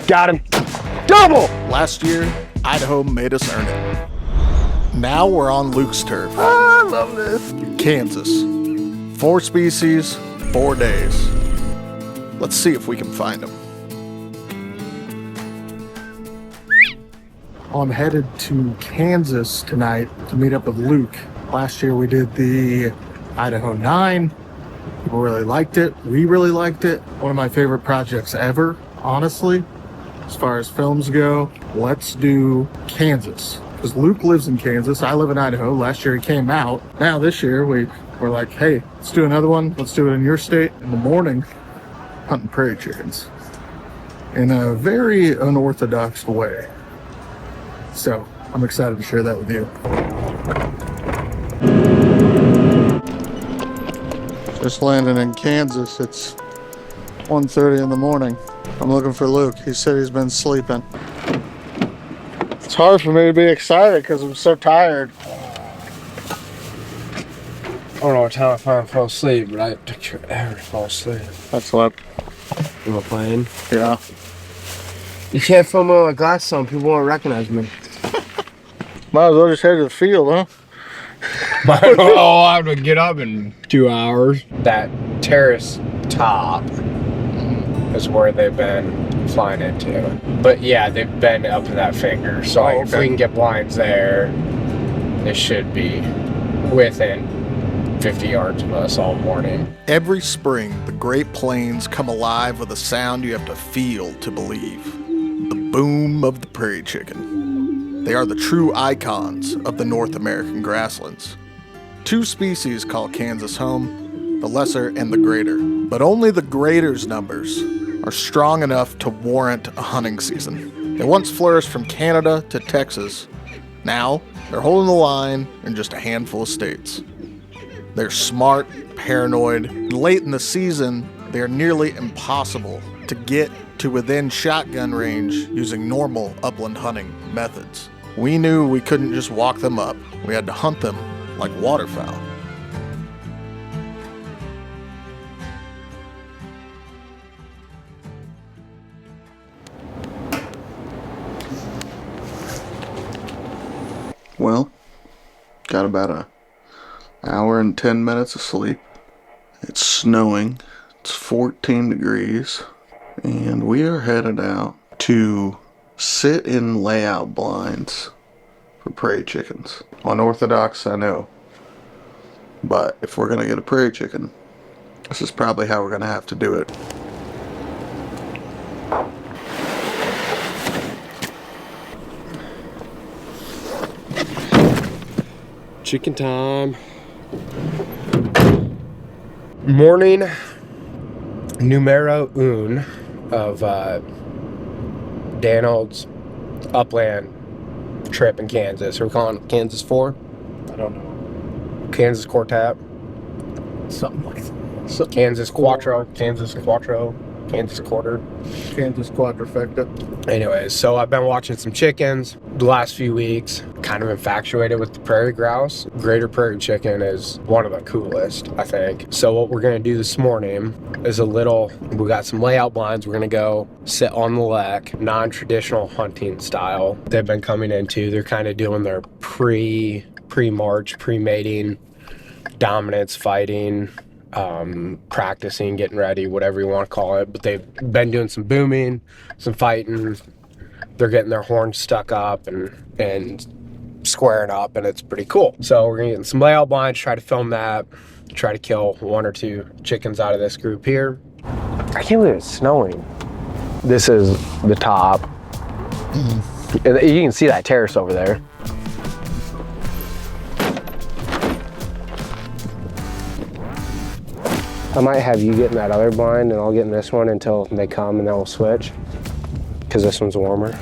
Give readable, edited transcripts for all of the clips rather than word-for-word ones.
Got him. Double! Last year, Idaho made us earn it. Now we're on Luke's turf. I love this. Kansas. 4 species, 4 days. Let's see if we can find them. I'm headed to Kansas tonight to meet up with Luke. Last year we did the Idaho 9. People really liked it. We really liked it. One of my favorite projects ever, honestly, as far as films go. Let's do Kansas. Because Luke lives in Kansas. I live in Idaho. Last year he came out. Now this year we're like, hey, let's do another one. Let's do it in your state. In the morning, hunting prairie chickens. In a very unorthodox way. So I'm excited to share that with you. Just landing in Kansas. It's 1:30 in the morning. I'm looking for Luke. He said he's been sleeping. It's hard for me to be excited because I'm so tired. I don't know what time I finally fell asleep, but I took forever to fall asleep. That's what. You were playing? Yeah. You can't film with my glasses on. People won't recognize me. Might as well just head to the field, huh? Oh, I have to get up in 2 hours. That terrace top is where they've been flying into. But yeah, they've been up in that finger. So if we can get blinds there, they should be within 50 yards of us all morning. Every spring, the Great Plains come alive with a sound you have to feel to believe. The boom of the prairie chicken. They are the true icons of the North American grasslands. 2 species call Kansas home, the lesser and the greater. But only the greater's numbers are strong enough to warrant a hunting season. They once flourished from Canada to Texas. Now, they're holding the line in just a handful of states. They're smart, paranoid, and late in the season, they are nearly impossible to get to within shotgun range using normal upland hunting methods. We knew we couldn't just walk them up. We had to hunt them like waterfowl. Well, got about an hour and 10 minutes of sleep. It's snowing. It's 14 degrees. And we are headed out to sit in layout blinds for prairie chickens. Unorthodox, I know. But if we're going to get a prairie chicken, this is probably how we're going to have to do it. Chicken time. Morning numero un of Danald's Upland trip in Kansas. Are we calling it Kansas 4? I don't know. Kansas Quartet. Something like that. Kansas Quattro. Kansas Quattro. Kansas Quarter. Kansas Quadrifecta. Anyways, so I've been watching some chickens the last few weeks. Kind of infatuated with the prairie grouse. Greater prairie chicken is one of the coolest, I think. So what we're gonna do this morning is we got some layout blinds. We're gonna go sit on the lek, non-traditional hunting style. They've been coming into, they're kind of doing their pre-march, pre-mating, dominance fighting, practicing, getting ready, whatever you want to call it. But they've been doing some booming, some fighting. They're getting their horns stuck up and squaring up, and it's pretty cool. So we're gonna get some layout blinds, try to film that, try to kill 1 or 2 chickens out of this group here. I can't believe it's snowing. This is the top. You can see that terrace over there. I might have you get in that other blind and I'll get in this one until they come, and then we'll switch, because this one's warmer.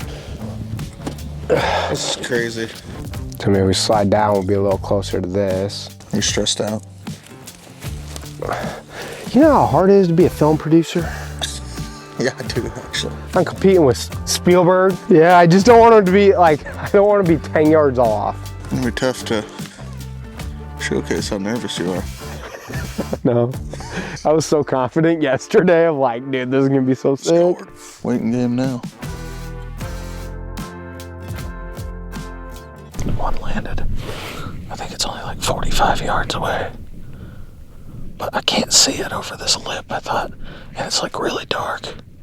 This is crazy. So maybe we slide down, we'll be a little closer to this. You're stressed out? You know how hard it is to be a film producer? Yeah, I do, actually. I'm competing with Spielberg. Yeah, I just don't want him to be like, I don't want to be 10 yards off. It'll be tough to showcase how nervous you are. No. I was so confident yesterday. I'm like, dude, this is gonna be so sick. Waiting game now. One landed. I think it's only like 45 yards away. But I can't see it over this lip, I thought. And it's like really dark.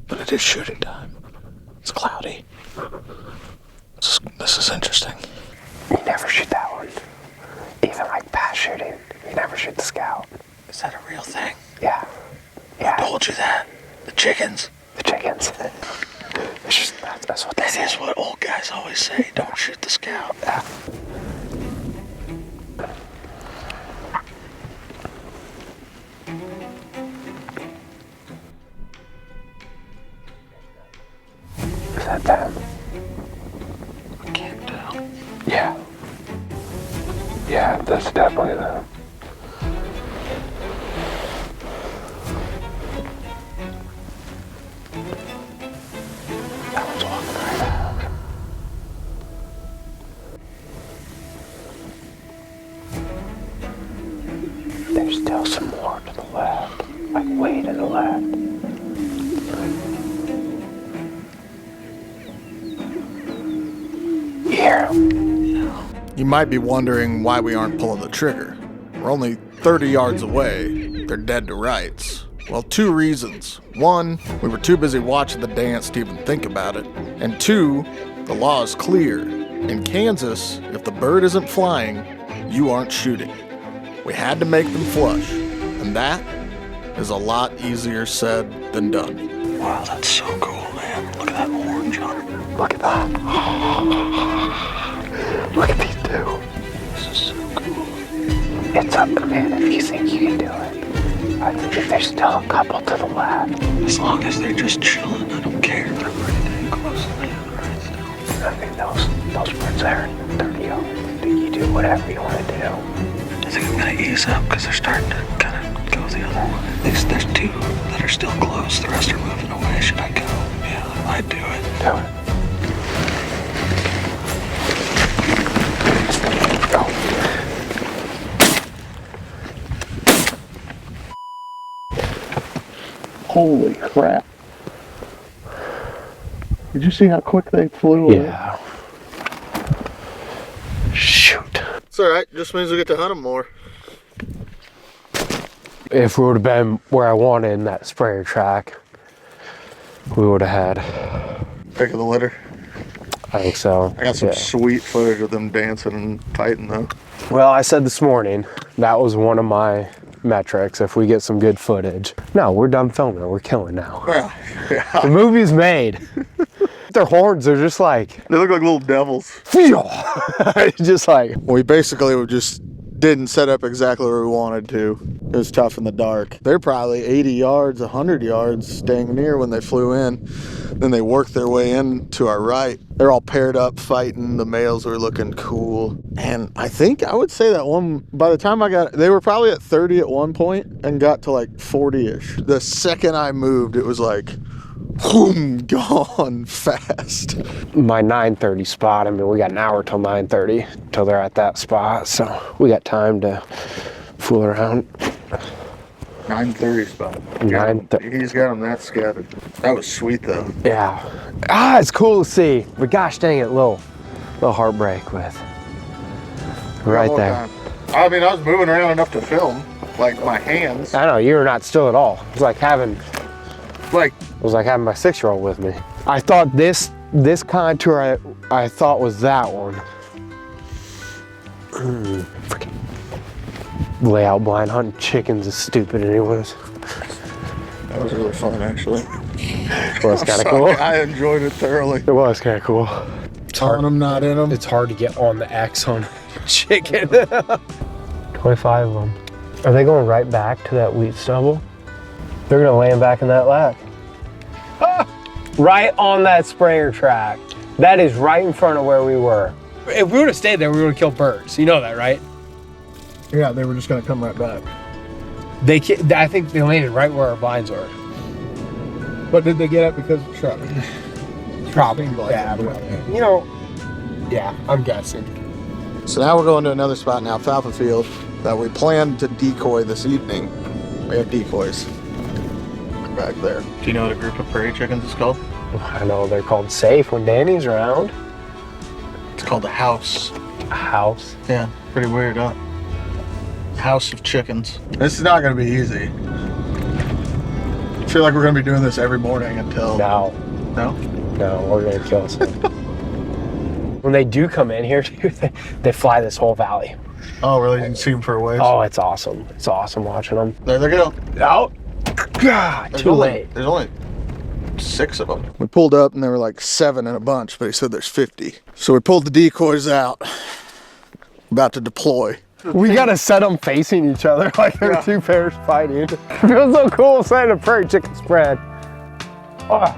But it is shooting time. It's cloudy. This is interesting. You never shoot that one. Even like pass shooting, you never shoot the scout. Is that a real thing? Yeah. Yeah. Who told you that? The chickens? The chickens. It's just, that's what they say. That is what old guys always say. Don't shoot the scout. Yeah. Is that them? I can't tell. Yeah. Yeah, that's definitely them. That one's walking right out. There's still some more to the left, like way to the left. You hear him? You might be wondering why we aren't pulling the trigger. We're only 30 yards away. They're dead to rights. Well, 2 reasons. 1, we were too busy watching the dance to even think about it. And 2, the law is clear. In Kansas, if the bird isn't flying, you aren't shooting. We had to make them flush. And that is a lot easier said than done. Wow, that's so cool, man. Look at that orange on it. Look at that. Look at these 2. This is so cool. It's up, man, if you think you can do it. I think there's still a couple to the left. As long as they're just chilling, I don't care. They're pretty dang close to land right still. I think those birds there are 30 yards. You do whatever you want to do. I think I'm gonna ease up because they're starting to kind of go the other way. There's 2 that are still close. The rest are moving away. Should I go? Yeah, I might do it. Do it. Go. Holy crap. Did you see how quick they flew away? Yeah. Shoot. It's alright, just means we get to hunt them more. If we would have been where I wanted in that sprayer track, we would have had. Pick of the litter. I think so. I got some Yeah. sweet footage of them dancing and fighting though. Well, I said this morning, that was one of my metrics, if we get some good footage. No, we're done filming. We're killing now. Yeah. The movie's made. Their horns are just like, They look like little devils. just like. We basically just didn't set up exactly where we wanted to. It was tough in the dark. They're probably 80 yards, 100 yards staying near when they flew in. Then they worked their way in to our right. They're all paired up fighting. The males were looking cool. And I would say that one, by the time they were probably at 30 at one point and got to like 40-ish. The second I moved, it was like, boom, gone fast. My 9:30 spot, I mean, we got an hour till 9:30 till they're at that spot, so we got time to fool around. 9:30 spot. He's got them that scattered. That was sweet though. Yeah. It's cool to see, but gosh dang it, little heartbreak with right there. Time. I mean, I was moving around enough to film, like my hands. I know, you were not still at all. It was like having my 6-year-old with me. I thought this contour I thought was that one. Freaking layout blind hunting chickens is stupid anyways. That was really fun actually. It was kind of cool. I enjoyed it thoroughly. It was kind of cool. It's On them, not in them. It's hard to get on the X on chicken. 25 of them. Are they going right back to that wheat stubble? They're gonna land back in that lack. Right on that sprayer track. That is right in front of where we were. If we would have stayed there, we would have killed birds. You know that, right? Yeah, they were just gonna come right back. I think they landed right where our vines were. But did they get up because of shrubbery? Probably. Yeah, you know, yeah, I'm guessing. So now we're going to another spot in alfalfa field that we planned to decoy this evening. We have decoys. They're back there. Do you know what a group of prairie chickens is called? I know they're called safe when Danny's around. It's called a house. A house? Yeah, pretty weird, huh? House of chickens. This is not going to be easy. I feel like we're going to be doing this every morning until... No. No? No, we're going to kill some. When they do come in here, they fly this whole valley. Oh, really? You can see them for a ways? Oh, it's awesome. It's awesome watching them. There they go. Out. God, too late. There's only 6 of them. We pulled up and there were like 7 in a bunch, but he said there's 50. So we pulled the decoys out. About to deploy. We gotta set them facing each other like they're two pairs fighting. It feels so cool setting a prairie chicken spread. Oh.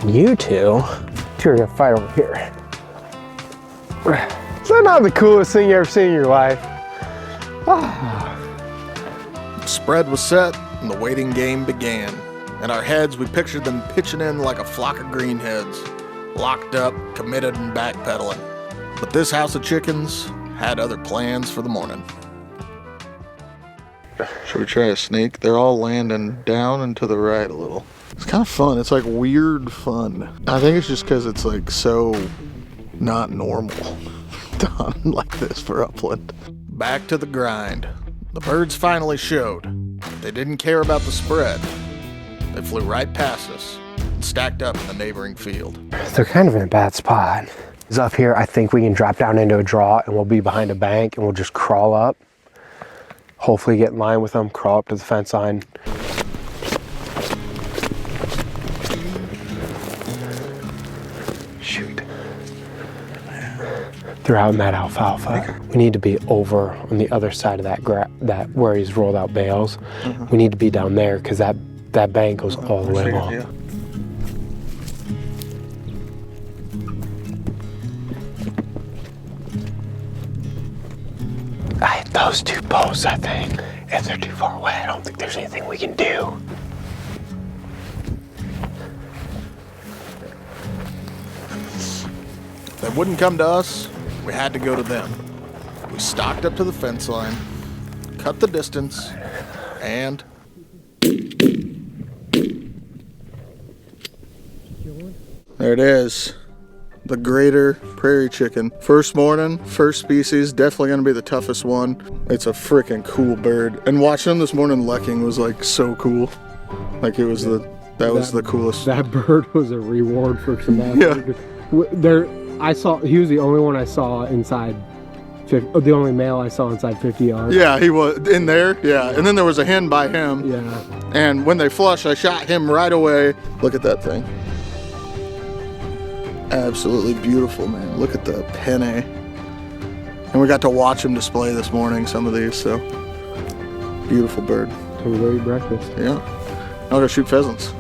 You two are gonna fight over here. Is that not the coolest thing you ever seen in your life? The spread was set and the waiting game began. In our heads, we pictured them pitching in like a flock of greenheads, locked up, committed, and backpedaling. But this house of chickens had other plans for the morning. Should we try a sneak? They're all landing down and to the right a little. It's kind of fun. It's like weird fun. I think it's just because it's like so not normal done like this for Upland. Back to the grind. The birds finally showed. They didn't care about the spread. They flew right past us and stacked up in the neighboring field. They're kind of in a bad spot. Because up here, I think we can drop down into a draw and we'll be behind a bank and we'll just crawl up. Hopefully get in line with them, crawl up to the fence line. Shoot. They're out in that alfalfa. We need to be over on the other side of that where he's rolled out bales. We need to be down there because that bank goes all the way along. Yeah. I hit those 2 posts, I think. If they're too far away, I don't think there's anything we can do. If they wouldn't come to us, we had to go to them. We stalked up to the fence line, cut the distance, and... there it is. The greater prairie chicken. First morning, first species, definitely gonna be the toughest one. It's a freaking cool bird. And watching them this morning lekking was like so cool. Like it was that was the coolest. That bird was a reward for some Yeah. He was the only one I saw inside, the only male I saw inside 50 yards. Yeah, he was in there, yeah. And then there was a hen by him. Yeah. And when they flushed, I shot him right away. Look at that thing. Absolutely beautiful, man. Look at the penne. And we got to watch him display this morning, some of these, so. Beautiful bird. So we go eat breakfast. Yeah. I'll go shoot pheasants.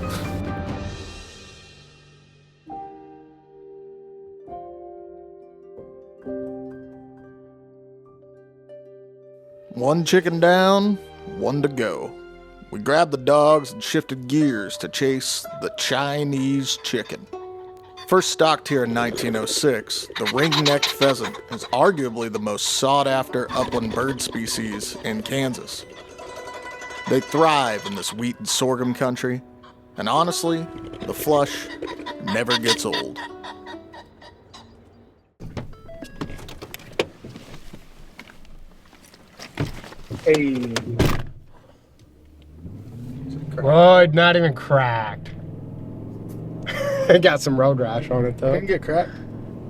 One chicken down, 1 to go. We grabbed the dogs and shifted gears to chase the Chinese chicken. First stocked here in 1906, the ring-necked pheasant is arguably the most sought-after upland bird species in Kansas. They thrive in this wheat and sorghum country, and honestly, the flush never gets old. Hey. Oh, not even cracked. It got some road rash on it though. Didn't get cracked?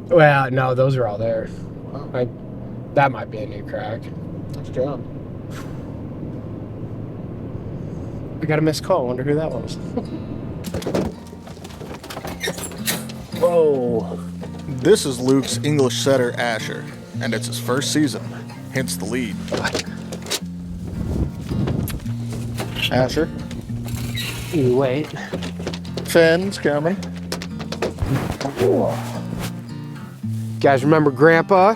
Well, no, those are all there. Wow. That might be a new crack. Nice job. I got a missed call. Wonder who that was. Whoa. This is Luke's English setter Asher, and it's his first season, hence the lead. Asher. You wait. Finn's coming. Guys, remember Grandpa?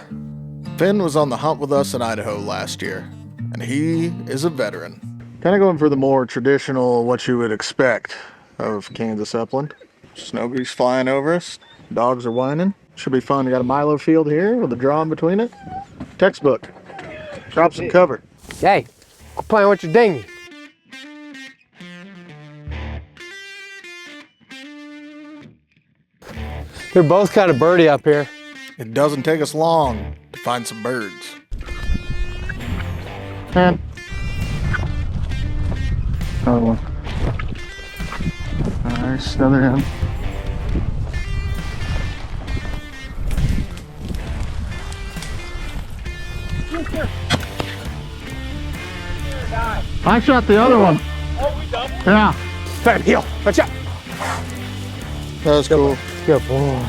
Finn was on the hunt with us in Idaho last year, and he is a veteran. Kind of going for the more traditional, what you would expect of Kansas upland. Snow geese flying over us. Dogs are whining. Should be fun. We got a milo field here with a draw in between it. Textbook. Drop some cover. Hey, Quit playing with your dinghy. They're both kind of birdie up here. It doesn't take us long to find some birds. And another one. Nice, another end. I shot the other one. Oh, we doubled? Yeah. Let him heel. Watch out. That was cool. Good boy.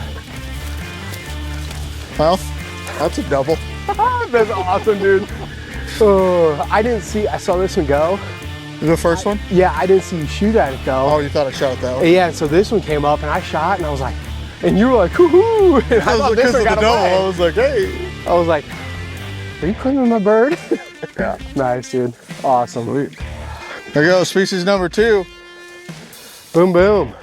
Well, that's a double. That's awesome, dude. Oh, I saw this one go. The first one? Yeah, I didn't see you shoot at it though. Oh, you thought I shot it that way? Yeah, so this one came up and I shot and I was like, and you were like, whoo-hoo. And I thought this one got away. I was like, hey. I was like, are you claiming my bird? Yeah. Nice, dude. Awesome. Sweet. There goes species number 2. Boom, boom.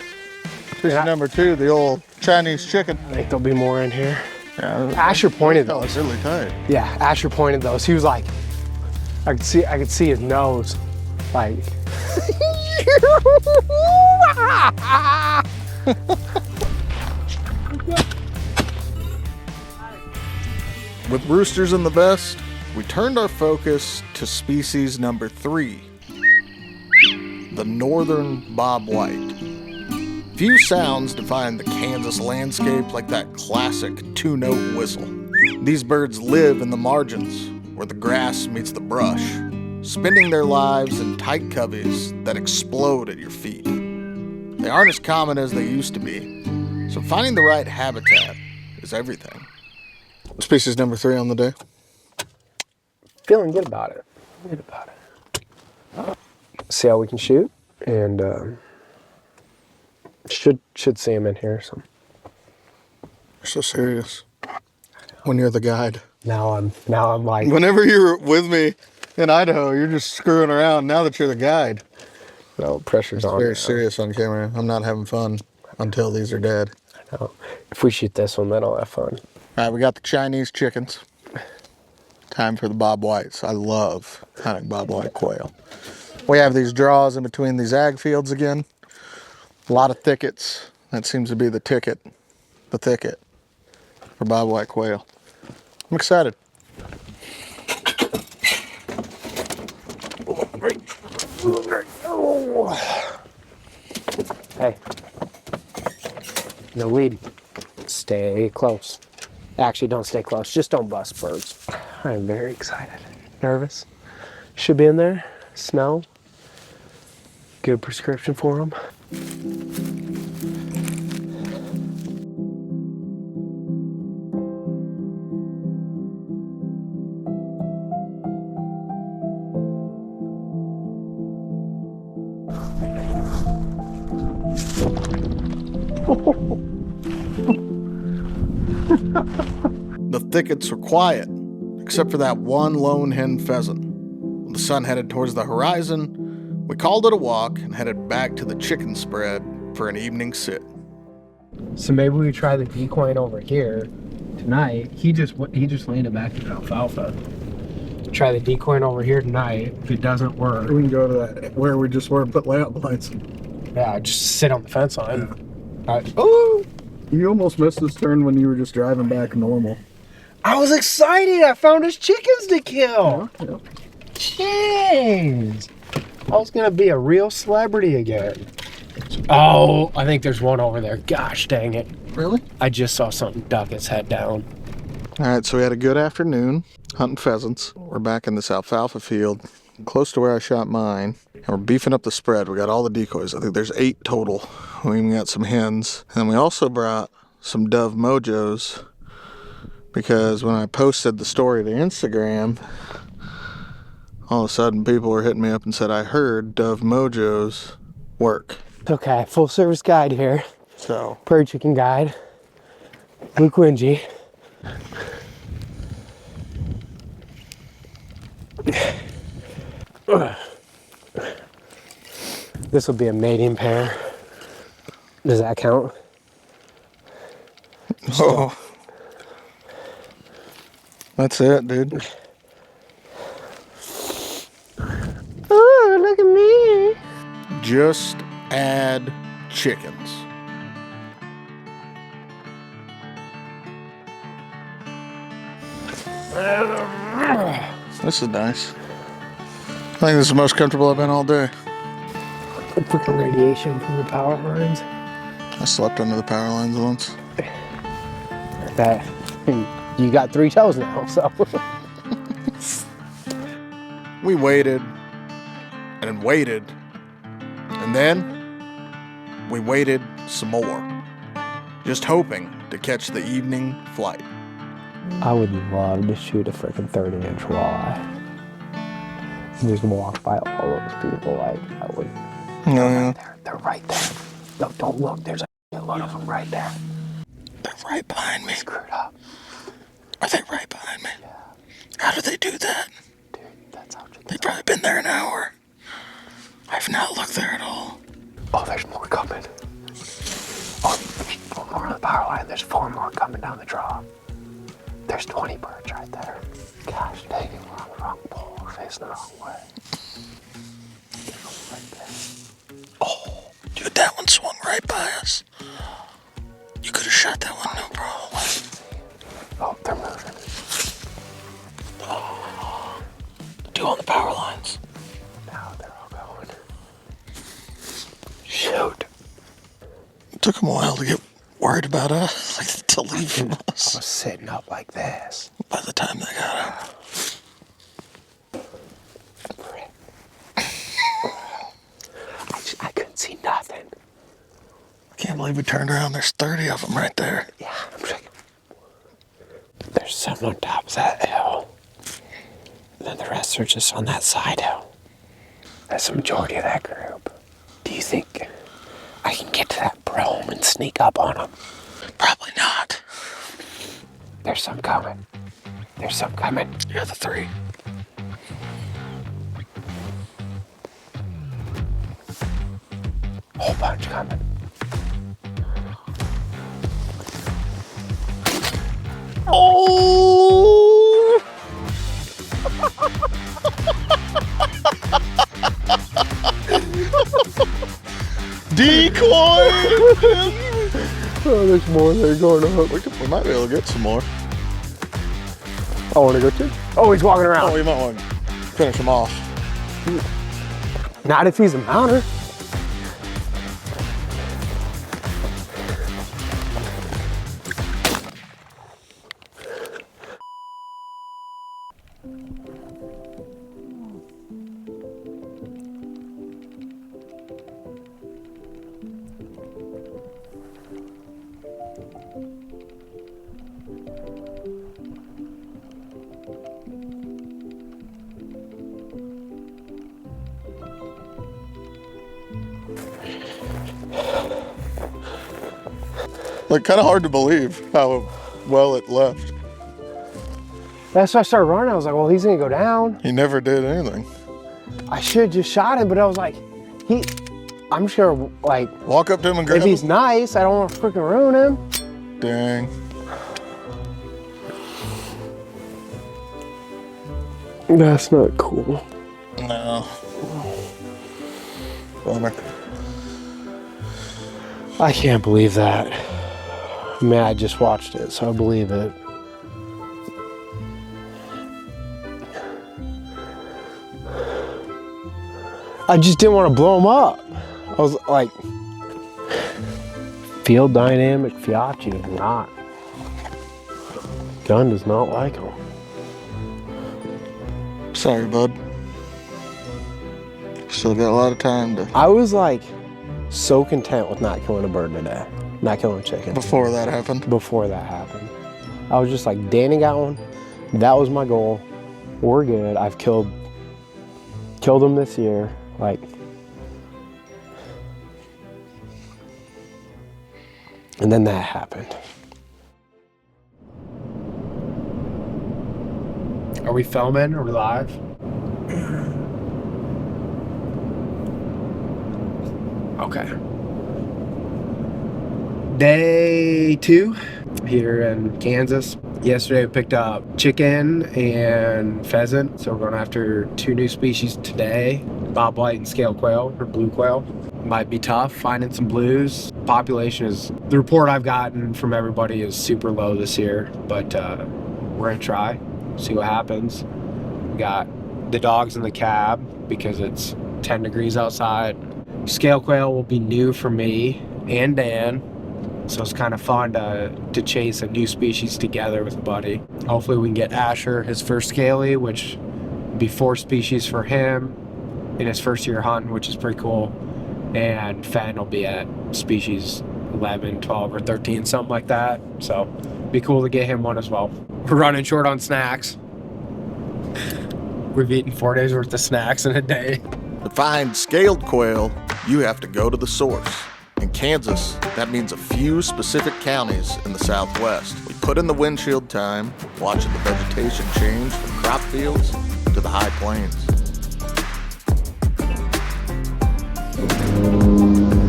Species number 2, the old Chinese chicken. I think there'll be more in here. Yeah. Asher pointed That was those. really tight. Yeah, Asher pointed those. He was like, I could see his nose. Like, With roosters in the vest, we turned our focus to species number 3, the northern bobwhite. Few sounds define the Kansas landscape like that classic 2-note whistle. These birds live in the margins where the grass meets the brush, spending their lives in tight coveys that explode at your feet. They aren't as common as they used to be, so finding the right habitat is everything. Species number 3 on the day. feeling good about it. See how we can shoot, and should see him in here. So You're so serious when you're the guide. now I'm like, Whenever you're with me in Idaho, you're just screwing around. Now that you're the guide, no, pressure's on. very now. serious on camera. I'm not having fun until these are dead. No. If we shoot this one, then I'll have fun. All right, we got the Chinese chickens. Time for the bobwhites. I love hunting bobwhite quail. We have these draws in between these ag fields again. A lot of thickets. That seems to be the thicket for bobwhite quail. I'm excited. Hey, no lead. Stay close. Actually, don't stay close. Just don't bust birds. I'm very excited. Nervous. Should be in there. Snow. Good prescription for them. The thickets were quiet, except for that one lone hen pheasant. When the sun headed towards the horizon, we called it a walk and headed back to the chicken spread for an evening sit. So maybe we try the decoying over here tonight. He just landed back to alfalfa. Try the decoying over here tonight. If it doesn't work, We can go to that where we just were and put layout lines. yeah, just sit on the fence line. Ooh! You almost missed this turn when you were just driving back normal. I was excited. I found his chickens to kill. Yeah. Jeez. I was gonna be a real celebrity again. Oh, I think there's one over there. Gosh dang it. Really? I just saw something duck its head down. All right, so we had a good afternoon hunting pheasants. We're back in this alfalfa field, close to where I shot mine. And we're beefing up the spread. We got all the decoys. I think there's 8 total. We even got some hens. And then we also brought some dove mojos because when I posted the story to Instagram, all of a sudden people were hitting me up and said, I heard dove mojos work. Okay, full service guide here. So Prairie chicken guide. Luke Wingy. This will be a mating pair. Does that count? oh, that's it, dude. Just add chickens. This is nice. I think this is the most comfortable I've been all day. The freaking radiation from the power lines. I slept under the power lines once. That you got 3 toes now, so. We waited and waited, and then we waited some more, just hoping to catch the evening flight. I would love to shoot a freaking 30-inch walleye. And just walk by all those people like I would. Yeah. They're right there. No, don't look. There's a lot of them right there. They're right behind me. Screwed up. Are they right behind me? Yeah. How do they do that? Dude, that's how chickens They've probably been there an hour. I've not looked there at all. Oh, there's more coming. Oh, there's 4 more on the power line. There's 4 more coming down the draw. There's 20 birds right there. Gosh dang it, we're on the wrong pole. We're facing the wrong way. Right there. Oh, dude, that one swung right by us. You could have shot that one, no problem. Oh, they're moving. Oh, 2 on the power lines. Now they're all going. Shoot. It took them a while to get worried about us, like to leave from I us. was sitting up like this. By the time they got out. I couldn't see nothing. I can't believe we turned around. There's 30 of them right there. Yeah, I'm checking. There's some on top of that hill. And then the rest are just on that side hill. That's the majority of that group. Do you think I can get to that brome and sneak up on them? Probably not. There's some coming. There's some coming. You're the 3. Whole bunch coming. Oh! Decoy! Oh, there's more there going on. We might be able to get some more. I want to go too. Oh, he's walking around. Oh, you might want to finish him off. Not if he's a mounter. Like, kind of hard to believe how well it left. That's why I started running. I was like, well, he's gonna go down. He never did anything. I should have just shot him, but I was like, I'm just gonna, like, Walk up to him and grab if he's him. nice, I don't want to freaking ruin him. Dang. That's not cool. No. Bummer. I can't believe that. I mean, I just watched it, so I believe it. I just didn't want to blow him up. I was like, field dynamic Fiachi is not. Gun does not like him. Sorry, bud. Still got a lot of time to... I was like so content with not killing a bird today. Not killing a chicken. Before that happened. Before that happened. I was just like, Danny got one. That was my goal. We're good. I've killed them this year. Like, and then that happened. Are we filming? Are we live? Okay. Day 2. here in Kansas. Yesterday we picked up chicken and pheasant, so we're going after 2 new species today, Bobwhite and scale quail, or blue quail. Might be tough finding some blues. Population is, the report I've gotten from everybody is super low this year, but we're gonna try, see what happens. We got the dogs in the cab because it's 10 degrees outside. Scale quail will be new for me and Dan, so it's kind of fun to chase a new species together with a buddy. Hopefully we can get Asher his first scaly, which would be 4 species for him in his first year hunting, which is pretty cool. And Fenn will be at species 11, 12, or 13, something like that. So be cool to get him one as well. We're running short on snacks. We've eaten 4 days worth of snacks in a day. To find scaled quail, you have to go to the source. In Kansas, that means a few specific counties in the Southwest. We put in the windshield time, watching the vegetation change from crop fields to the high plains.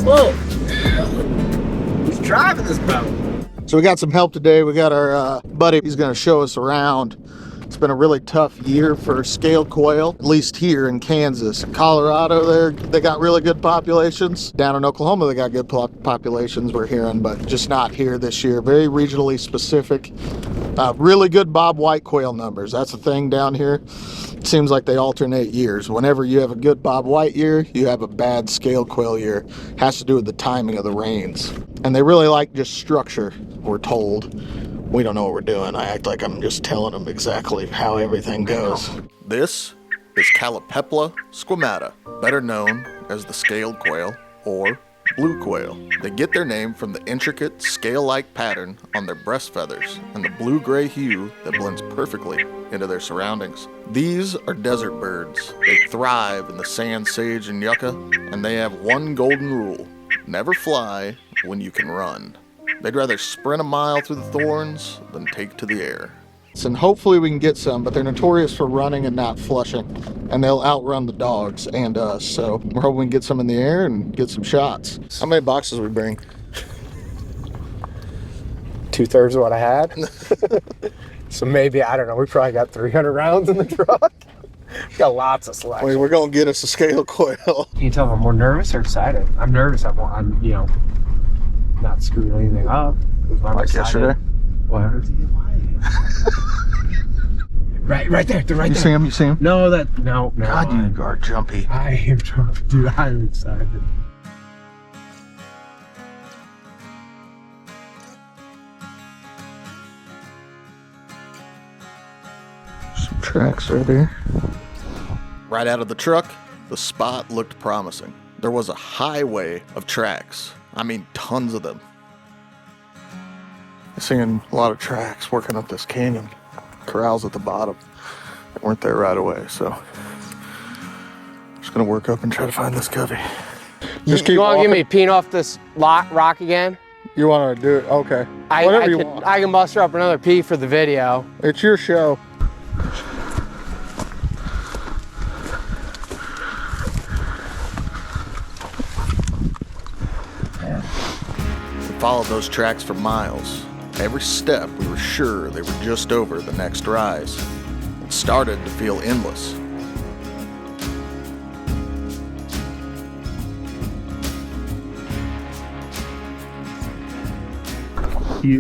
Whoa! Who's driving this boat? So we got some help today. We got our buddy. He's going to show us around. It's been a really tough year for scaled quail, at least here in Kansas. In Colorado, they got really good populations. Down in Oklahoma, they got good populations, we're hearing, but just not here this year. Very regionally specific. Really good bobwhite quail numbers. That's the thing down here. It seems like they alternate years. Whenever you have a good bobwhite year, you have a bad scaled quail year. It has to do with the timing of the rains. And they really like just structure, we're told. We don't know what we're doing. I act like I'm just telling them exactly how everything goes. This is Calopepla squamata, better known as the scaled quail or blue quail. They get their name from the intricate scale-like pattern on their breast feathers and the blue-gray hue that blends perfectly into their surroundings. These are desert birds. They thrive in the sand, sage, and yucca, and they have one golden rule: never fly when you can run. They'd rather sprint a mile through the thorns than take to the air. And hopefully we can get some, but they're notorious for running and not flushing, and they'll outrun the dogs and us. So we're hoping we can get some in the air and get some shots. How many boxes we bring? 2/3 of what I had. So maybe, I don't know, we probably got 300 rounds in the truck. Got lots of selection. Wait, we're gonna get us a scaled quail. Can you tell if I'm more nervous or excited? I'm nervous. I'm you know, not screwing anything up. Like yesterday? Why? right there. They're right there. You see him? You see him? No, no. God, you are jumpy. I am jumpy, dude. I'm excited. Some tracks right there. Right out of the truck, the spot looked promising. There was a highway of tracks. I mean, tons of them. I'm seeing a lot of tracks working up this canyon. Corrals at the bottom. They weren't there right away, so I'm just gonna work up and try to find this covey. Just You want to give me a peen off this rock again? You want to do it? Okay. Whatever you want. I can muster up another pea for the video. It's your show. We followed those tracks for miles. Every step, we were sure they were just over the next rise. It started to feel endless.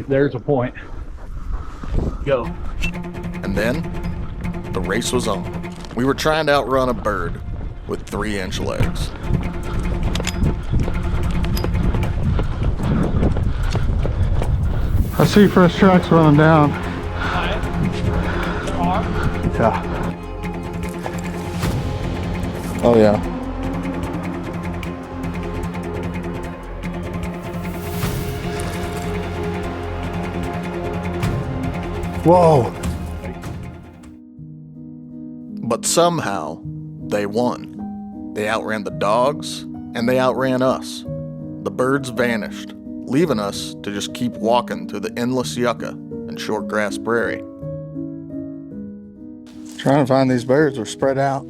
There's a point. Go. And then, the race was on. We were trying to outrun a bird with 3-inch legs. I see fresh tracks running down. Yeah. Oh yeah. Whoa. But somehow, they won. They outran the dogs, and they outran us. The birds vanished, leaving us to just keep walking through the endless yucca and short grass prairie. Trying to find these birds. We're spread out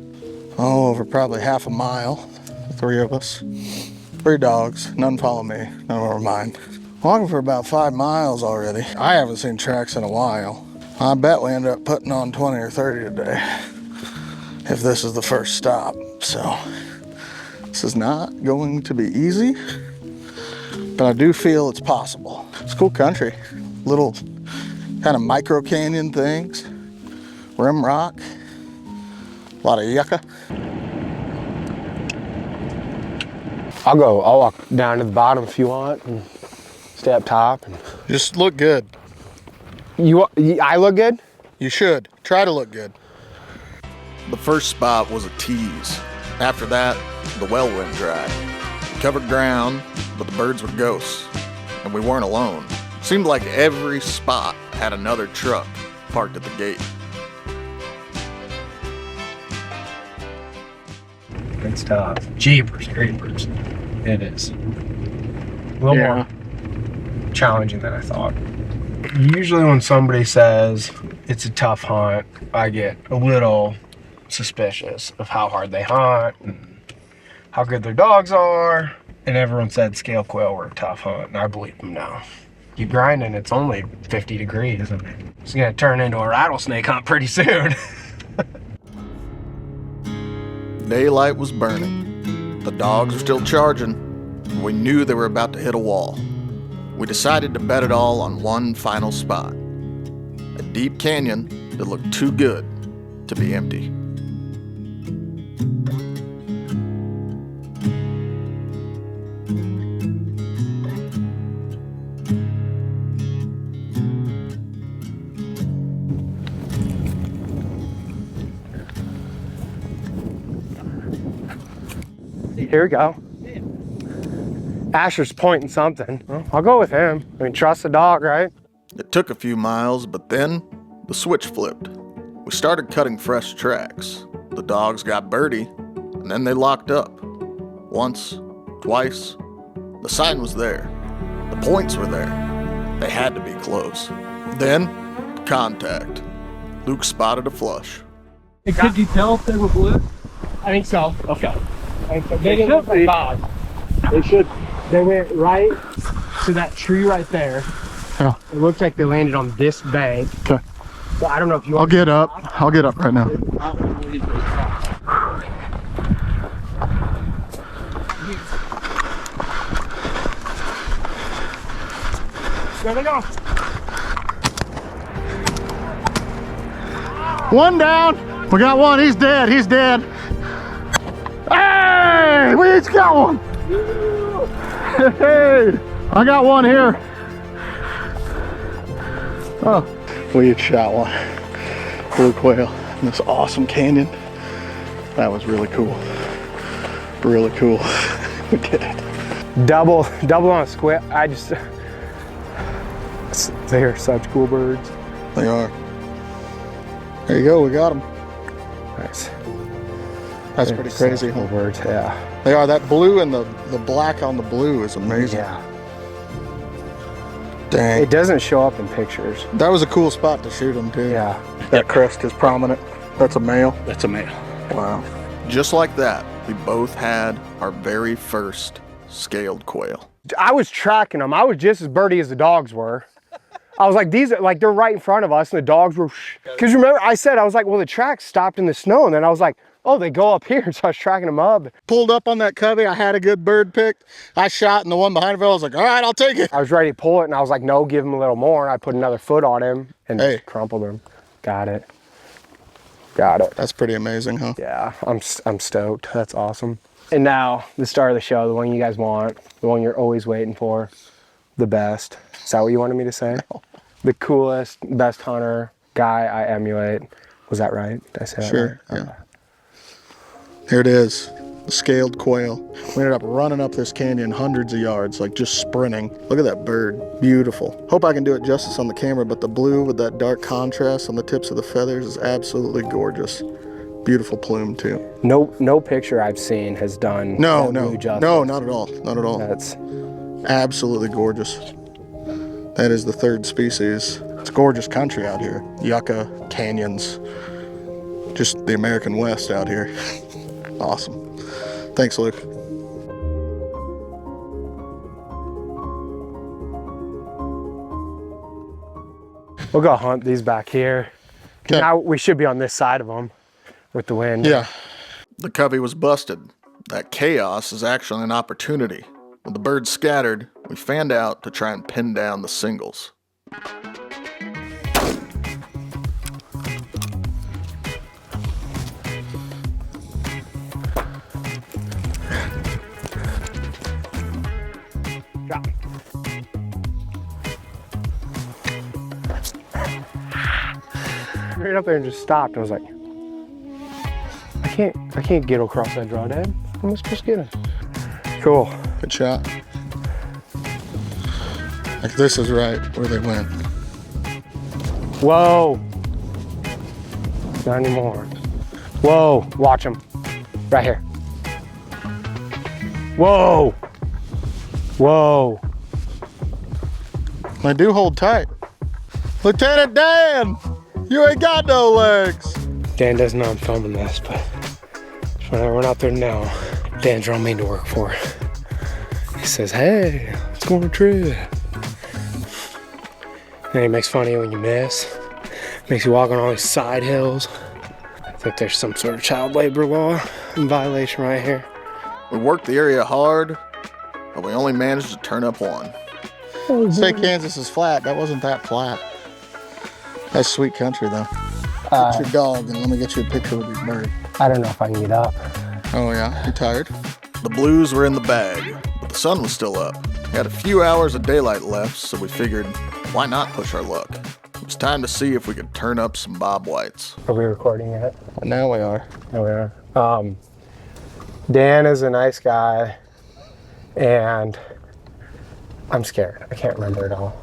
all over probably half a mile, the 3 of us. 3 dogs, none follow me, none are mine. Walking for about 5 miles already. I haven't seen tracks in a while. I bet we end up putting on 20 or 30 today if this is the first stop. So this is not going to be easy, but I do feel it's possible. It's cool country. Little kind of micro canyon things, rim rock, a lot of yucca. I'll walk down to the bottom if you want and stay up top. And... Just look good. I look good? You should. Try to look good. The first spot was a tease. After that, the well went dry. We covered ground, but the birds were ghosts, and we weren't alone. Seemed like every spot had another truck parked at the gate. Good stuff. Jeepers creepers. It is. A little more challenging than I thought. Usually when somebody says it's a tough hunt, I get a little suspicious of how hard they hunt and how good their dogs are. And everyone said scale quail were a tough hunt, and I believe them now. Keep grinding, it's only 50 degrees. And it's gonna turn into a rattlesnake hunt pretty soon. Daylight was burning. The dogs were still charging. And we knew they were about to hit a wall. We decided to bet it all on one final spot. A deep canyon that looked too good to be empty. Here we go. Asher's pointing something. Well, I'll go with him. I mean, trust the dog, right? It took a few miles, but then the switch flipped. We started cutting fresh tracks. The dogs got birdie, and then they locked up. Once, twice. The sign was there. The points were there. They had to be close. Then, contact. Luke spotted a flush. Hey, could you tell if they were blue? I think so. Okay. They didn't look like dogs. They should. They went right to that tree right there. Yeah. It looks like they landed on this bank. Okay. So I don't know if you I'll get up. I'll get up right now. There they go. One down. We got one. He's dead. He's dead. Hey, we each got one. Hey, I got one here. Oh, we each shot one. Blue quail in this awesome canyon. That was really cool. Really cool. We did it. Double on a squid. They are such cool birds. They are. There you go. We got them. Nice. That's pretty crazy. Cool birds. Yeah. They are. That blue and the black on the blue is amazing. Yeah. Dang. It doesn't show up in pictures. That was a cool spot to shoot them too. Yeah. That crest is prominent. That's a male. That's a male. Wow. Just like that, we both had our very first scaled quail. I was tracking them. I was just as birdie as the dogs were. I was like, these are like, they're right in front of us, and the dogs were, because remember, I was like, well, the tracks stopped in the snow, and then I was like, oh, they go up here, so I was tracking them up. Pulled up on that cubby, I had a good bird picked. I shot, and the one behind it, I was like, all right, I'll take it. I was ready to pull it, and I was like, no, give him a little more, and I put another foot on him, and just crumpled him. Got it. Got it. That's pretty amazing, huh? Yeah, I'm stoked. That's awesome. And now, the star of the show, the one you guys want, the one you're always waiting for, the best. Is that what you wanted me to say? No. The coolest, best hunter, guy I emulate. Was that right? Did I say that Sure, right? yeah. Here it is, the scaled quail. We ended up running up this canyon hundreds of yards, like just sprinting. Look at that bird, beautiful. Hope I can do it justice on the camera, but the blue with that dark contrast on the tips of the feathers is absolutely gorgeous. Beautiful plume too. No picture I've seen has done No, justice. no, not at all, not at all. That's absolutely gorgeous. That is the third species. It's gorgeous country out here. Yucca, canyons, just the American West out here. Awesome. Thanks, Luke. We'll go hunt these back here. Okay. Now we should be on this side of them with the wind. Yeah. The covey was busted. That chaos is actually an opportunity. When the birds scattered, we fanned out to try and pin down the singles. Drop. Right up there and just stopped. I was like, I can't get across that draw, Dad. How am I supposed to get it? Cool. Good shot. Like this is right where they went. Whoa. Not anymore. Whoa. Watch them. Right here. Whoa. Whoa. They do hold tight. Lieutenant Dan, you ain't got no legs. Dan doesn't know I'm filming this, but when I went out there now, Dan's real mean to work for. He says, hey, let's go on a trip. And he makes fun of you when you miss. Makes you walk on all these side hills. I think there's some sort of child labor law in violation right here. We worked the area hard, but we only managed to turn up one. Say Kansas is flat. That wasn't that flat. That's sweet country, though. Get your dog and let me get you a picture with your bird. I don't know if I can get up. Oh, yeah? You tired? The blues were in the bag, but the sun was still up. We had a few hours of daylight left, so we figured, why not push our luck? It was time to see if we could turn up some Bobwhites. Are we recording yet? Now we are. There we are. Dan is a nice guy, and I'm scared. I can't remember it all.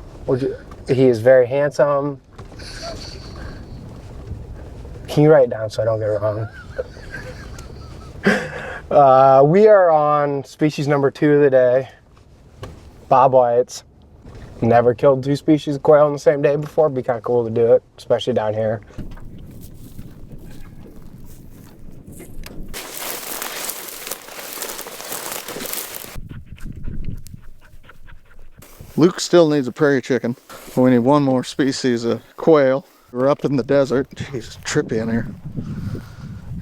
He is very handsome. Can you write it down so I don't get it wrong? We are on species number 2 of the day. Bobwhites. Never killed 2 species of quail on the same day before. It'd be kind of cool to do it, especially down here. Luke still needs a prairie chicken. We need one more species of quail. We're up in the desert. Jeez, it's trippy in here.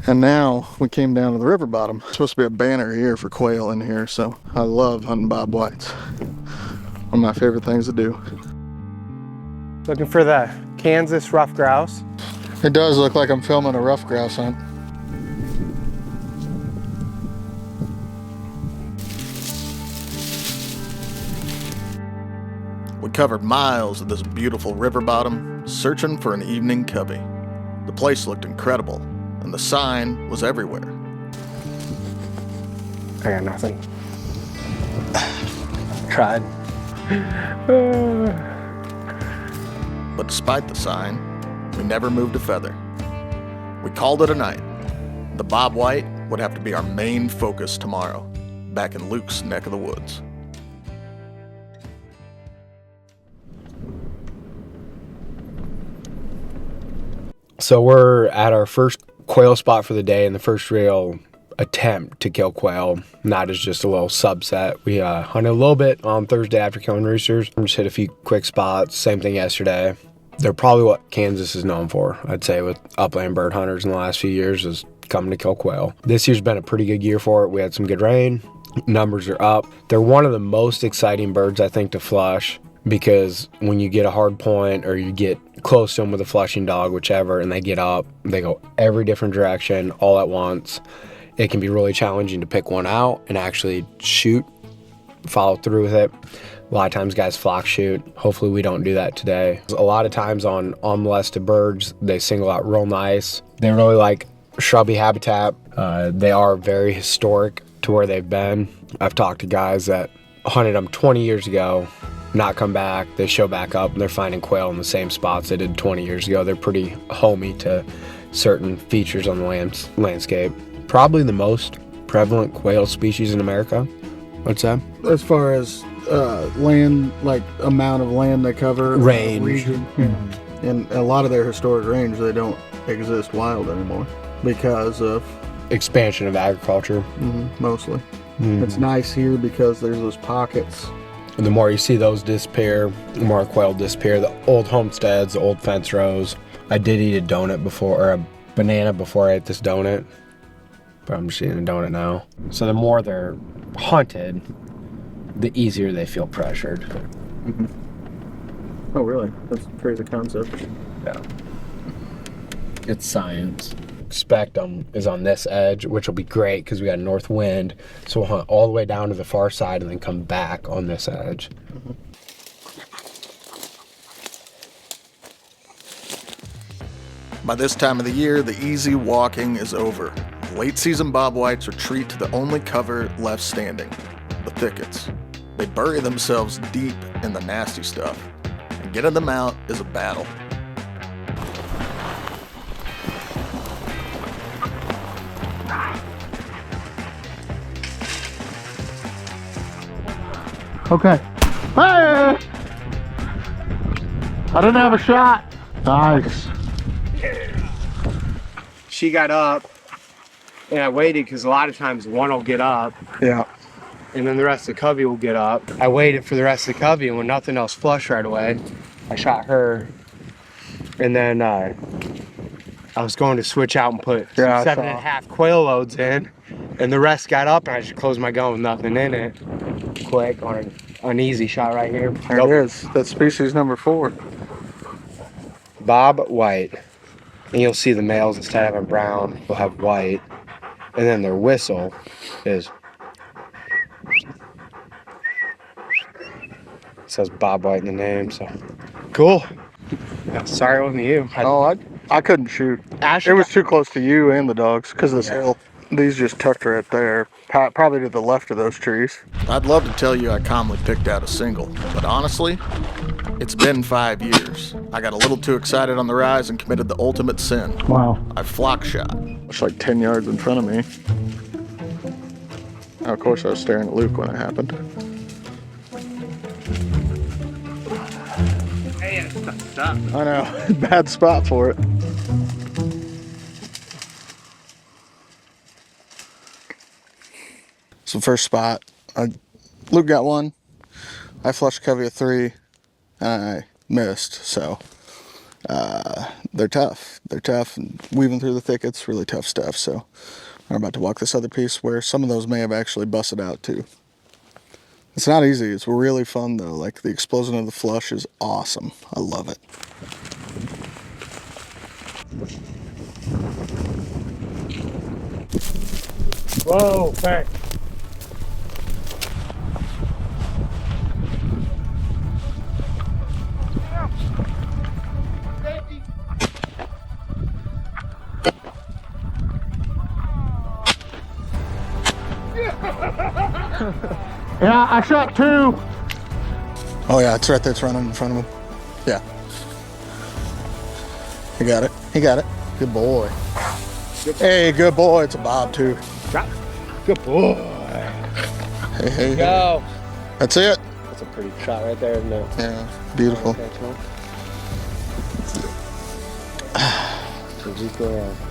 And now we came down to the river bottom. It's supposed to be a banner year for quail in here, so I love hunting bobwhites. One of my favorite things to do. Looking for the Kansas rough grouse. It does look like I'm filming a rough grouse hunt. We covered miles of this beautiful river bottom, searching for an evening covey. The place looked incredible, and the sign was everywhere. I got nothing. Tried. But despite the sign, we never moved a feather. We called it a night. The bobwhite would have to be our main focus tomorrow, back in Luke's neck of the woods. So we're at our first quail spot for the day and the first real attempt to kill quail, not as just a little subset. We hunted a little bit on Thursday after killing roosters. Just hit a few quick spots. Same thing yesterday. They're probably what Kansas is known for, I'd say, with upland bird hunters in the last few years, is coming to kill quail. This year's been a pretty good year for it. We had some good rain. Numbers are up. They're one of the most exciting birds, I think, to flush, because when you get a hard point or you get close to them with a flushing dog, whichever, and they get up, they go every different direction all at once. It can be really challenging to pick one out and actually shoot, follow through with it. A lot of times guys flock shoot. Hopefully we don't do that today. A lot of times on unmolested birds, they single out real nice. They really like shrubby habitat. They are very historic to where they've been. I've talked to guys that hunted them 20 years ago, not come back, they show back up and they're finding quail in the same spots they did 20 years ago. They're pretty homey to certain features on the landscape. Probably the most prevalent quail species in America, I'd say. As far as land, like amount of land they cover, Range. Region, and a lot of their historic range, they don't exist wild anymore because of Expansion of agriculture. mostly. It's nice here because there's those pockets And the more you see those disappear, the more quail disappear. The old homesteads, the old fence rows. I did eat a donut before, or a banana before I ate this donut. But I'm just eating a donut now. So the more they're hunted, the easier they feel pressured. Mm-hmm. Oh, really? That's a crazy concept. Yeah. It's science. Spectrum is on this edge, which will be great because we got a north wind. So we'll hunt all the way down to the far side and then come back on this edge. Mm-hmm. By this time of the year, the easy walking is over. Late season bobwhites retreat to the only cover left standing, the thickets. They bury themselves deep in the nasty stuff, and getting them out is a battle. Okay. Hey! I didn't have a shot. Nice. She got up and I waited because a lot of times one will get up. Yeah. And then the rest of the covey will get up. I waited for the rest of the covey, and when nothing else flushed right away, I shot her. And then I was going to switch out and put 7.5 quail loads in, and the rest got up, and I just closed my gun with nothing in it. Quick on an easy shot right here. There it is. That's species number 4. Bobwhite. And you'll see the males, instead of having brown, will have white. And then their whistle is... It says Bobwhite in the name, so... Cool. Yeah, sorry it wasn't you. I couldn't shoot. Ashley It was too close to you and the dogs because of this hill. These just tucked right there, probably to the left of those trees. I'd love to tell you I calmly picked out a single, but honestly, it's been 5 years. I got a little too excited on the rise and committed the ultimate sin. Wow. I flock shot. It's like 10 yards in front of me. Now, of course, I was staring at Luke when it happened. Hey, it's stuck. I know. Bad spot for it. So first spot, Luke got one. I flushed covey of 3, and I missed. So they're tough. They're tough, and weaving through the thickets, really tough stuff. So I'm about to walk this other piece where some of those may have actually busted out too. It's not easy. It's really fun though. Like the explosion of the flush is awesome. I love it. Whoa, back. Yeah, I shot 2. Oh yeah, it's right there. It's running in front of him. Yeah. He got it. He got it. Good boy. Hey, good boy. It's a bob too. Good boy. Hey, hey. Go. That's it. That's a pretty shot right there, isn't it? Yeah, beautiful.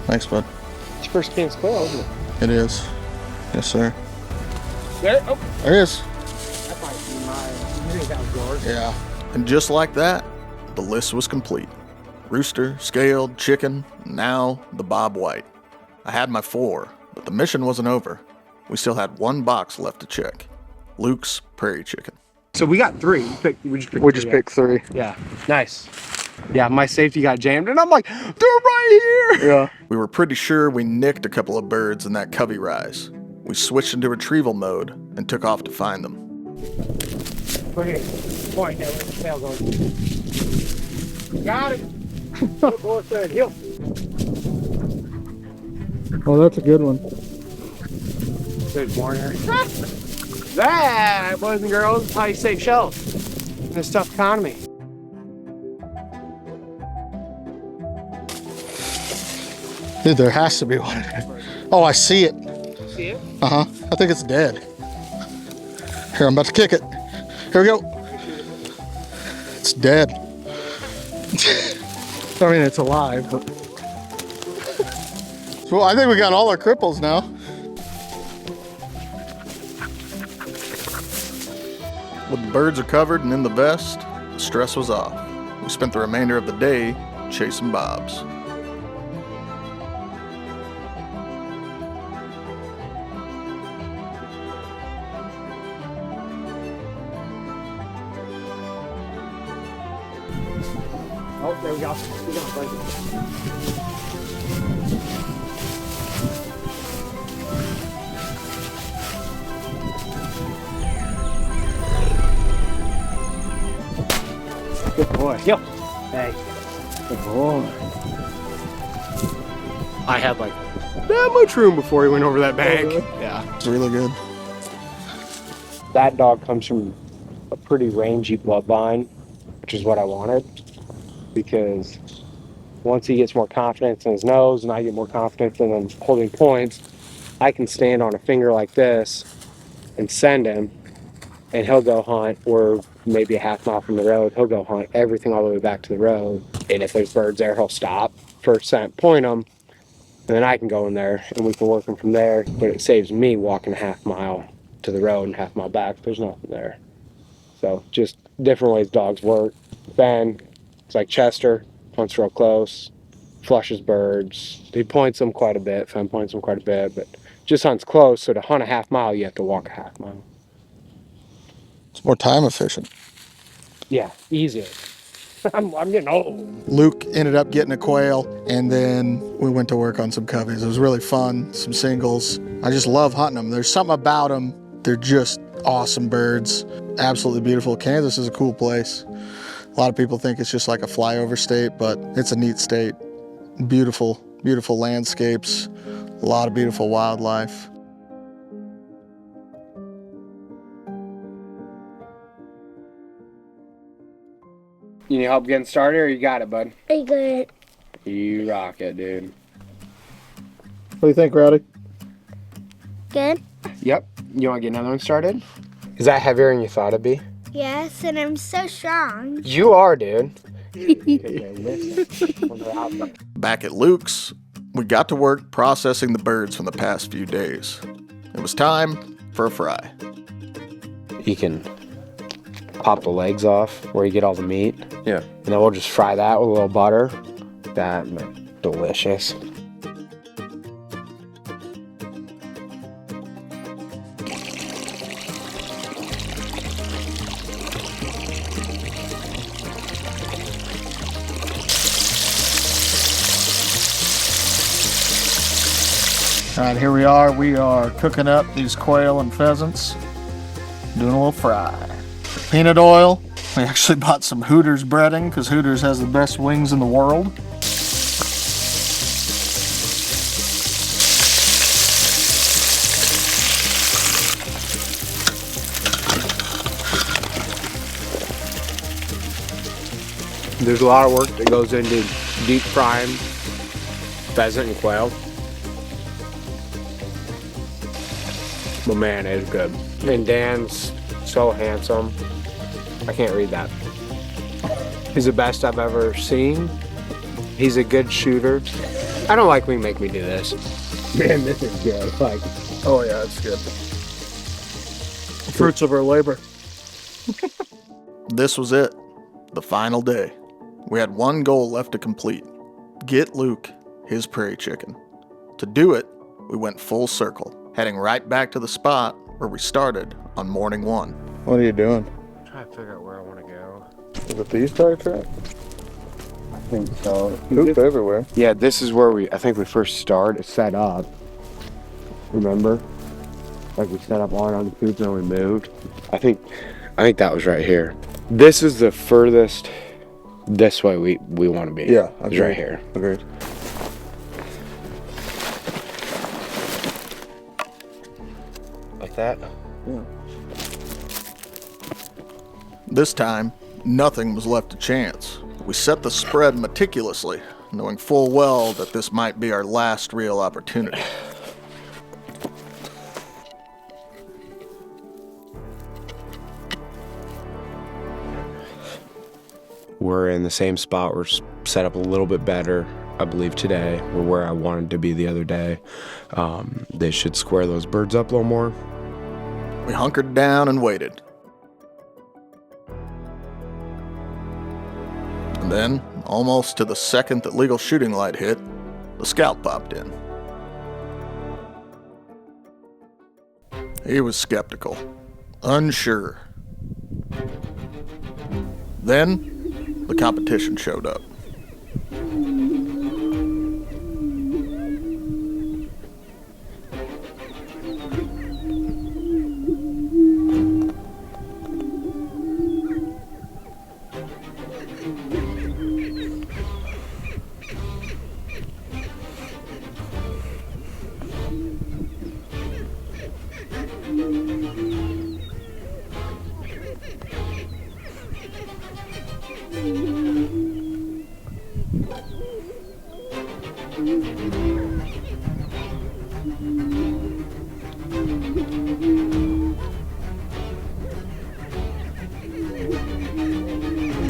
Thanks, bud. It's your first Kansas quail, isn't it? It is. Yes, sir. There, oh. There it is. That might be mine. You think that was yours? Yeah. And just like that, the list was complete. Rooster, scaled, chicken, now the bobwhite. I had my 4, but the mission wasn't over. We still had 1 box left to check. Luke's prairie chicken. So we got 3. We just picked 3. Yeah, nice. Yeah, my safety got jammed, and I'm like, they're right here. Yeah. We were pretty sure we nicked a couple of birds in that covey rise. We switched into retrieval mode and took off to find them. Okay, point there, where's the tail going? Got it. Go inside, heel. Oh, that's a good one. Good morning. That, boys and girls, is how you save shells in this tough economy. Dude, there has to be one. Oh, I see it. See it? Uh-huh. I think it's dead. Here, I'm about to kick it. Here we go. It's dead. I mean, it's alive, but... Well, I think we got all our cripples now. With the birds recovered and in the vest, the stress was off. We spent the remainder of the day chasing bobs. Oh, there we go. Good boy. Yo. Hey. Good boy. I had like that much room before he went over that bank. Yeah. It's really good. That dog comes from a pretty rangy bloodline, which is what I wanted, because once he gets more confidence in his nose and I get more confidence in him holding points, I can stand on a finger like this and send him, and he'll go hunt, or maybe a half mile from the road, he'll go hunt everything all the way back to the road. And if there's birds there, he'll stop for a scent, point them, and then I can go in there and we can work them from there. But it saves me walking a half mile to the road and half mile back if there's nothing there. So just different ways dogs work. Ben, it's like Chester, hunts real close, flushes birds. He points them quite a bit. Fen points them quite a bit, but just hunts close. So to hunt a half mile, you have to walk a half mile. It's more time efficient. Yeah, easier. I'm getting old. Luke ended up getting a quail, and then we went to work on some coveys. It was really fun, some singles. I just love hunting them. There's something about them. They're just awesome birds. Absolutely beautiful. Kansas is a cool place. A lot of people think it's just like a flyover state, but it's a neat state. Beautiful, beautiful landscapes, a lot of beautiful wildlife. You need help getting started, or you got it, bud? I good. You rock it, dude. What do you think, Rowdy? Good? Yep. You want to get another one started? Is that heavier than you thought it'd be? Yes, and I'm so strong. You are, dude. Back at Luke's, we got to work processing the birds from the past few days. It was time for a fry. You can pop the legs off where you get all the meat. Yeah. And then we'll just fry that with a little butter. That, delicious. All right, here we are. We are cooking up these quail and pheasants, doing a little fry. Peanut oil. We actually bought some Hooters breading because Hooters has the best wings in the world. There's a lot of work that goes into deep frying pheasant and quail. But man, it is good. And Dan's so handsome. I can't read that. He's the best I've ever seen. He's a good shooter. I don't like when you make me do this. Man, this is good. Like, Oh yeah, it's good. Fruits of our labor. This was it. The final day. We had one goal left to complete. Get Luke his prairie chicken. To do it, we went full circle, heading right back to the spot where we started on morning one. What are you doing? I'm trying to figure out where I want to go. Is it these tire tracks? I think so. Poop everywhere. Yeah, this is where I think we first started, set up. Remember? Like we set up on the poop and then we moved. I think that was right here. This is the furthest this way we want to be. Yeah, it's right here. Agreed. Like that? Yeah. This time, nothing was left to chance. We set the spread meticulously, knowing full well that this might be our last real opportunity. We're in the same spot. We're set up a little bit better, I believe, today. We're where I wanted to be the other day. They should square those birds up a little more. We hunkered down and waited. Then, almost to the second that legal shooting light hit, the scout popped in. He was skeptical, unsure. Then, the competition showed up.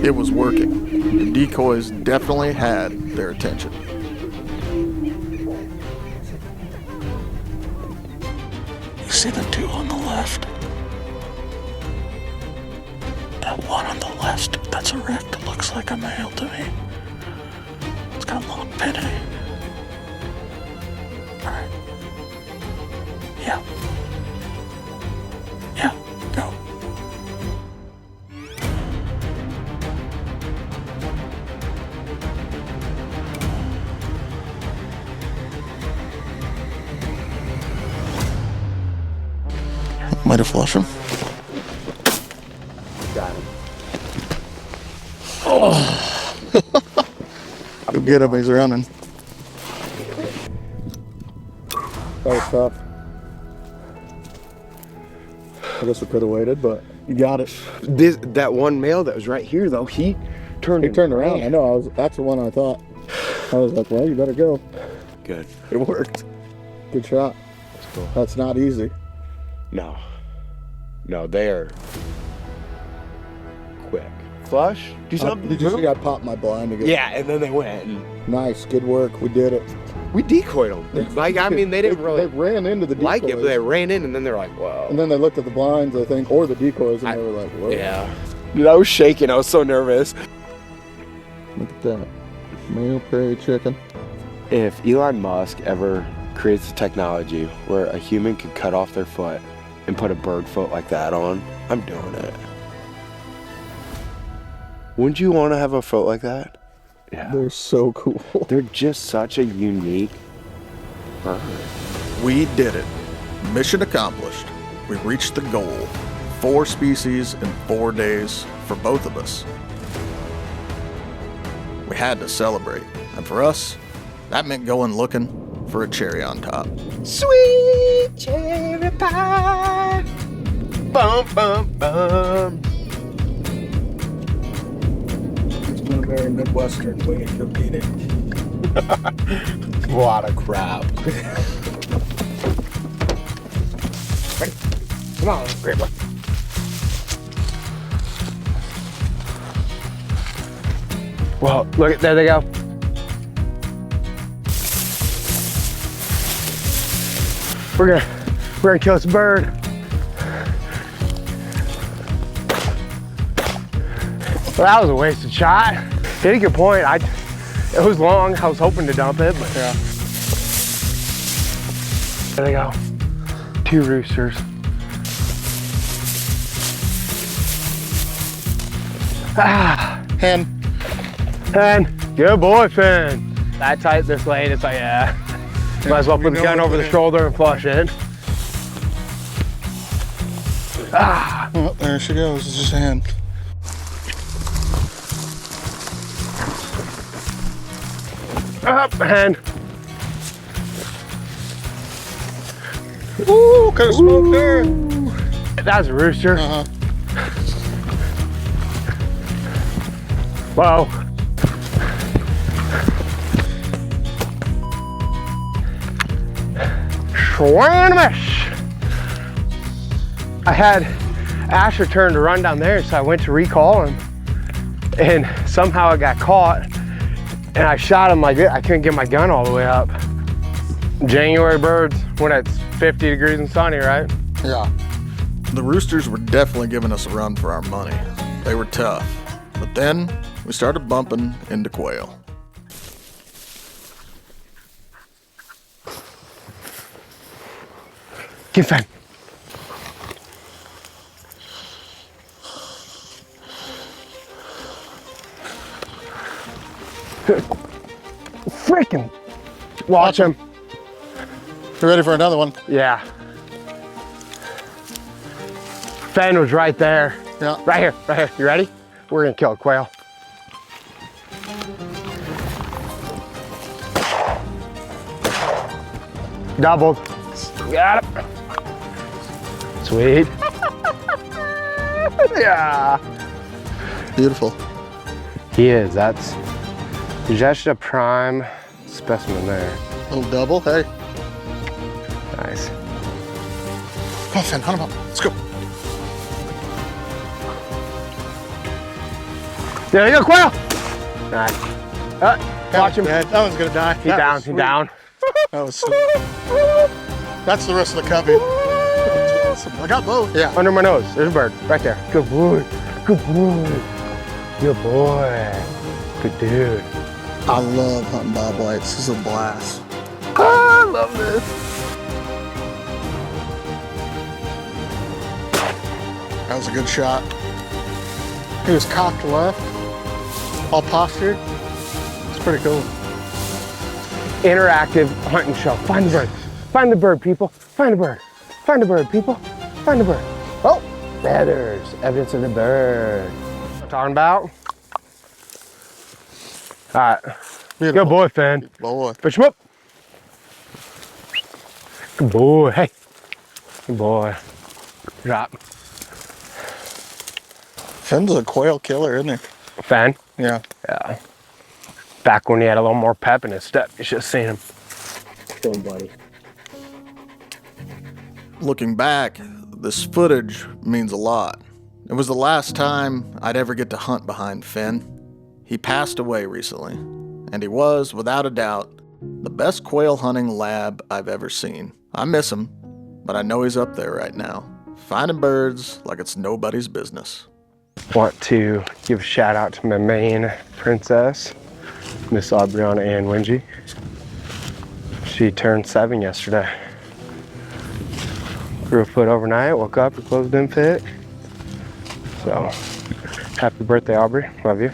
It was working. The decoys definitely had their attention. You see the two on the left? That one on the left, that's a rift. It looks like a male to me. It's got a long penny. Alright. Yeah. Yeah, go. Might have flushed him. Got him. Go get him, he's running. That was tough. I guess we could have waited, but you got it. That one male that was right here, though, he turned around. I know, that's the one I thought. I was like, well, you better go. Good. It worked. Good shot. That's cool. That's not easy. No, they are quick. Flush? Do something? Did you see I popped my blind again? Yeah, and then they went. And Nice, good work. We did it. we decoyed them. Like, I mean, they didn't really They ran into the decoys. like it, but they ran in, and then they're like, whoa. And then they looked at the blinds, I think, or the decoys, and they were like, whoa. Yeah. Dude, I was shaking. I was so nervous. Look at that. Male prairie chicken. If Elon Musk ever creates a technology where a human could cut off their foot and put a bird foot like that on, I'm doing it. Wouldn't you want to have a foot like that? Yeah. They're so cool. They're just such a unique bird. We did it. Mission accomplished. We reached the goal. 4 species in 4 days for both of us. We had to celebrate. And for us, that meant going looking for a cherry on top. Sweet cherry pie. Bum, bum, bum. It's been a very Midwestern way to beat it. What a crap. Ready? Come on, great one. Well, look at there they go. We're gonna kill this bird. Well, that was a wasted shot. Hit a good point. It was long. I was hoping to dump it, but yeah. There they go. 2 roosters. Hen. Good boy, Finn. That tight this late, it's like, yeah. Might as well put the gun over the shoulder and flush it. Oh, there she goes. It's just a hen. Up, hen. Ooh, kind of smoke there. That's a rooster. Uh-huh. Whoa. Schwanish. I had Asher turn to run down there, so I went to recall him, and somehow I got caught, and I shot him like this. I couldn't get my gun all the way up. January birds when it's 50 degrees and sunny, right? Yeah. The roosters were definitely giving us a run for our money. They were tough. But then we started bumping into quail. Get Fen. Freaking watch him. You ready for another one? Yeah. Fen was right there. Yeah. Right here, right here. You ready? We're gonna kill a quail. Doubled. Got it. Sweet. Yeah. Beautiful. He is. That's just a prime specimen there. Little double, hey. Nice. Come on, Finn, hunt him up. Let's go. There you go, quail. Nice. Watch him. That one's gonna die. He's down. He's down. That was sweet. That's the rest of the covey. Awesome. I got both. Yeah. Under my nose. There's a bird right there. Good boy. Good boy. Good boy. Good dude. I love hunting bobwhites. This is a blast. Oh, I love this. That was a good shot. He was cocked left, all postured. It's pretty cool. Interactive hunting show. Find the bird. Find the bird, people. Find the bird. Find the bird, people. Find the bird. Oh, there's evidence of the bird. What I'm talking about? All right. Beautiful. Good boy, Finn. Boy. Fish him up. Good boy. Hey. Good boy. Drop. Finn's a quail killer, isn't he? Finn? Yeah. Yeah. Back when he had a little more pep in his step, you should have seen him. Kill him, buddy. Looking back, this footage means a lot. It was the last time I'd ever get to hunt behind Finn. He passed away recently, and he was, without a doubt, the best quail hunting lab I've ever seen. I miss him, but I know he's up there right now, finding birds like it's nobody's business. Want to give a shout out to my main princess, Miss Aubriana Ann Wingy. She turned 7 yesterday. Grew a foot overnight, woke up, her clothes didn't fit. So, happy birthday, Aubrey, love you.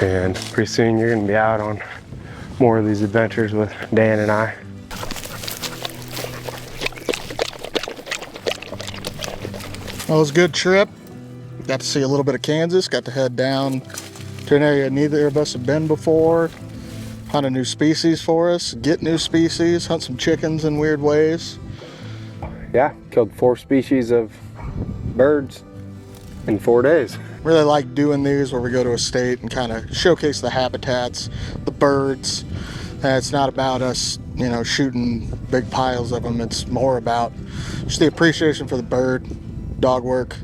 And pretty soon you're gonna be out on more of these adventures with Dan and I. Well, it was a good trip. Got to see a little bit of Kansas, got to head down to an area neither of us have been before, hunt a new species for us, get new species, hunt some chickens in weird ways. Yeah, killed 4 species of birds in 4 days. Really like doing these where we go to a state and kind of showcase the habitats, the birds. It's not about us, you know, shooting big piles of them. It's more about just the appreciation for the bird, dog work,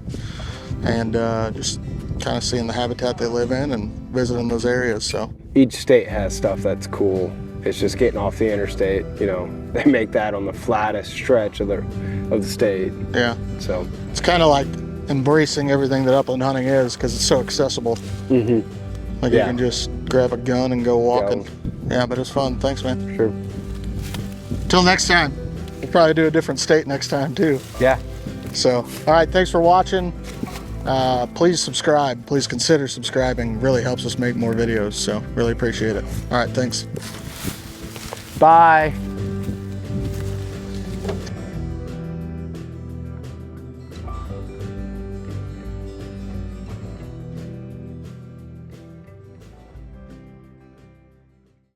and just kind of seeing the habitat they live in and visiting those areas. So Each state has stuff that's cool. It's just getting off the interstate, you know, they make that on the flattest stretch of the state. yeah, So, it's kind of like embracing everything that upland hunting is because it's so accessible. Like you Yeah. can just grab a gun and go walking. Yeah, but it's fun. Thanks, man. sure. Till next time. We'll probably do a different state next time too. Yeah. So, all right, thanks for watching. Please subscribe. Please consider subscribing. Really helps us make more videos. So, really appreciate it. All right, thanks. Bye.